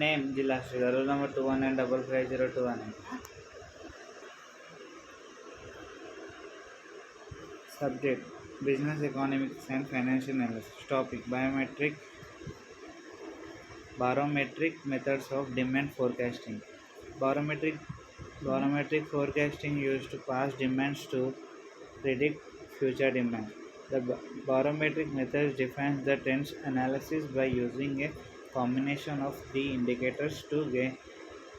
Name Jilla Sridhar. Roll number 219550219. Subject Business Economics and Financial Analysis. Topic Barometric methods of demand forecasting. Barometric Barometric forecasting used to past demands to predict future demand. The barometric method defines the trends analysis by using a combination of three indicators to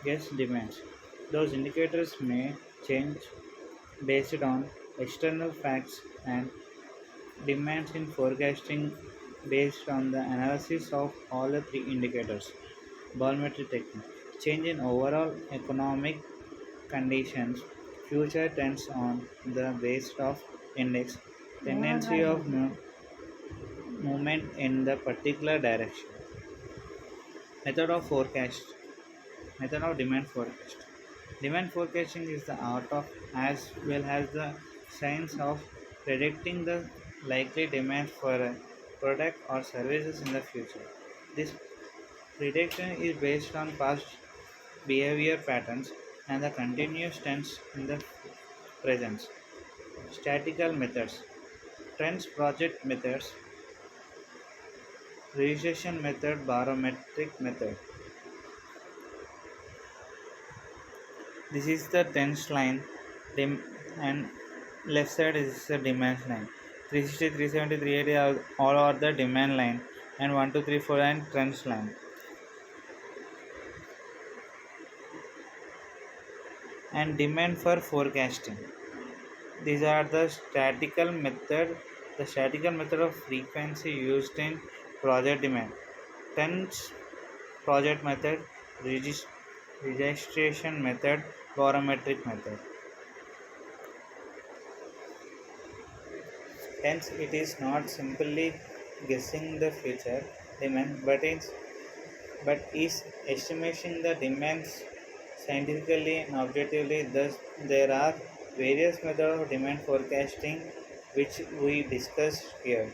guess demands. Those indicators may change based on external facts and demands in forecasting based on the analysis of all the three indicators. Barometric technique. Change in overall economic conditions, future trends on the base of index, tendency of movement in the particular direction. Method of forecast. Method of demand forecast. Demand forecasting is the art of as well as the science of predicting the likely demand for a product or services in the future. This prediction is based on past behavior patterns and the continuous trends in the present. Statistical methods, trends project methods, regression method, barometric method. This is the trends line and left side is the demand line. 360, 370, 380 all are the demand line and 1, 2, 3, 4 and trends line. And demand for forecasting. These are the statistical method of frequency used in project demand. Trends project method, registration method, barometric method. Hence, it is not simply guessing the future demand, but is estimating the demands scientifically and objectively. Thus, there are various methods of demand forecasting which we discussed here.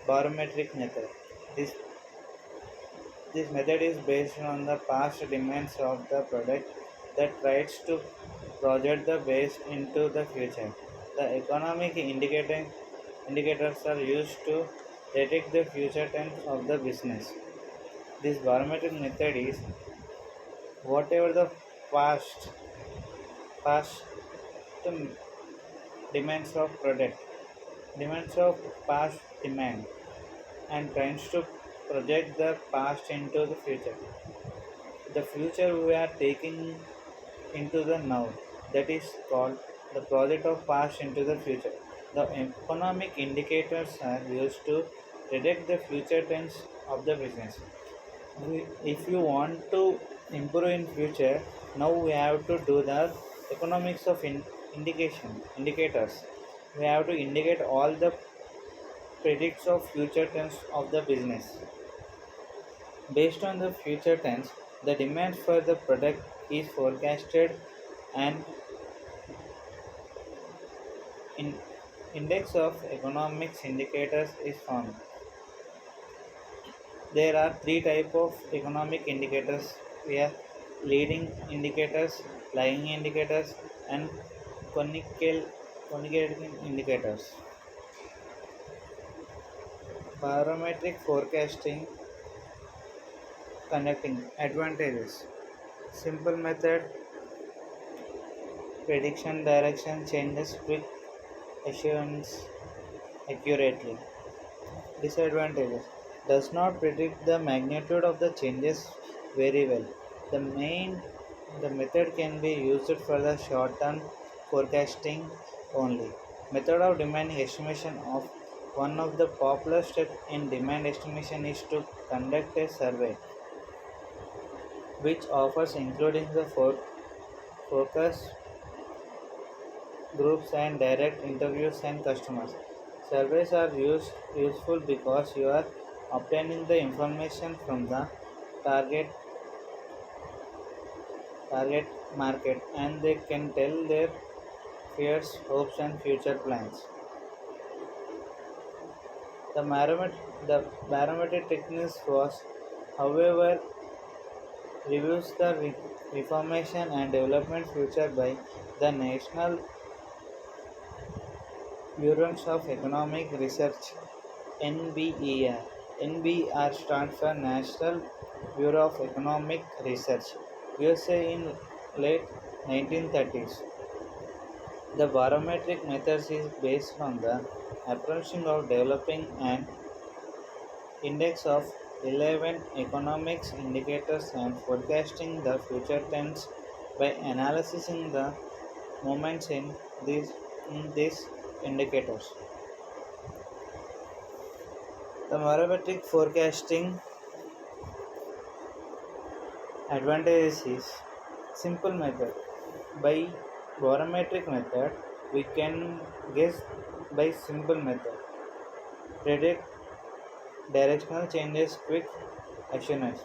Barometric method. This This method is based on the past demands of the product that tries to project the base into the future. The economic indicators are used to predict the future trends of the business. This barometric method is whatever the past past demands of product, demands of past demand, and tries to project the past into the future. The future we are taking into the now. That is called the project of past into the future. The economic indicators are used to predict the future trends of the business. If you want to improve in future, now we have to do the economics of indicators. We have to indicate all the predicts of future trends of the business. Based on the future trends, the demand for the product is forecasted and in index of economics indicators is found. There are three types of economic indicators. We have leading indicators, lagging indicators, and conical conical indicators. Barometric forecasting conducting advantages. Simple method, prediction direction changes quick assurance accurately. Disadvantages does not predict the magnitude of the changes very well. The main the method can be used for the short term forecasting only. Method of demand estimation of one of the popular steps in demand estimation is to conduct a survey which offers including the focus groups and direct interviews and customers. Surveys are useful because you are obtaining the information from the target target market and they can tell their fears, hopes and future plans. The barometric technique was, however, reviews the reformation and development future by the National Bureau of Economic Research (NBER). NBER stands for National Bureau of Economic Research. USA in late 1930s. The barometric method is based on the approaching of developing an index of relevant economics indicators and forecasting the future trends by analyzing the movements in these indicators. The barometric forecasting advantages is simple method. By barometric method, we can guess by simple method, predict directional changes quick assurance.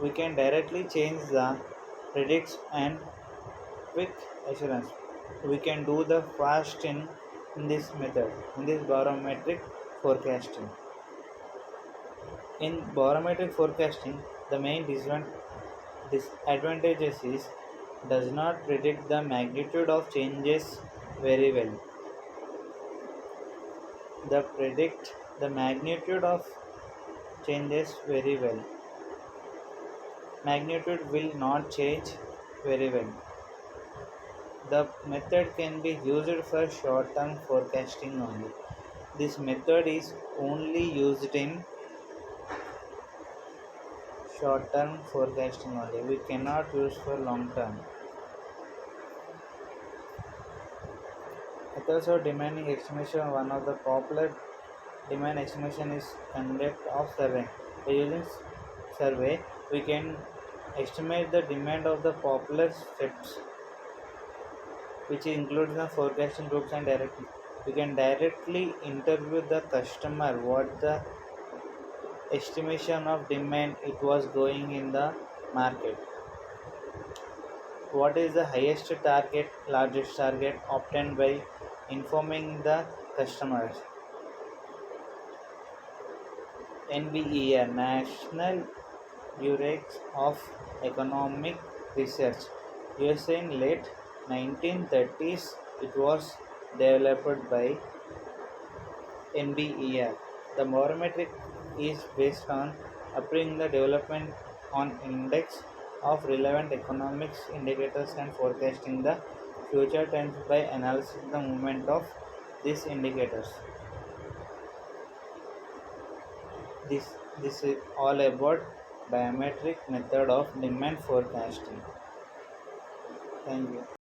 We can directly change the predicts and quick assurance. We can do the fast in this method, in this barometric forecasting. In barometric forecasting, the main disadvantages is does not predict the magnitude of changes very well. The predict the magnitude of changes very well. Magnitude will not change very well. The method can be used for short-term forecasting only. This method is only used in short-term forecasting only. We cannot use for long-term. Methods of demanding estimation. One of the popular demand estimation is conduct of survey. By using survey, we can estimate the demand of the popular steps, which includes the forecasting groups and directly. We can directly interview the customer what the estimation of demand it was going in the market. What is the highest target, largest target obtained by informing the customers. NBER National Bureau of Economic Research. USA in late 1930s it was developed by NBER. The barometric is based on applying the development on index of relevant economics indicators and forecasting the future trends by analyzing the movement of these indicators. This is all about biometric method of demand forecasting. Thank you.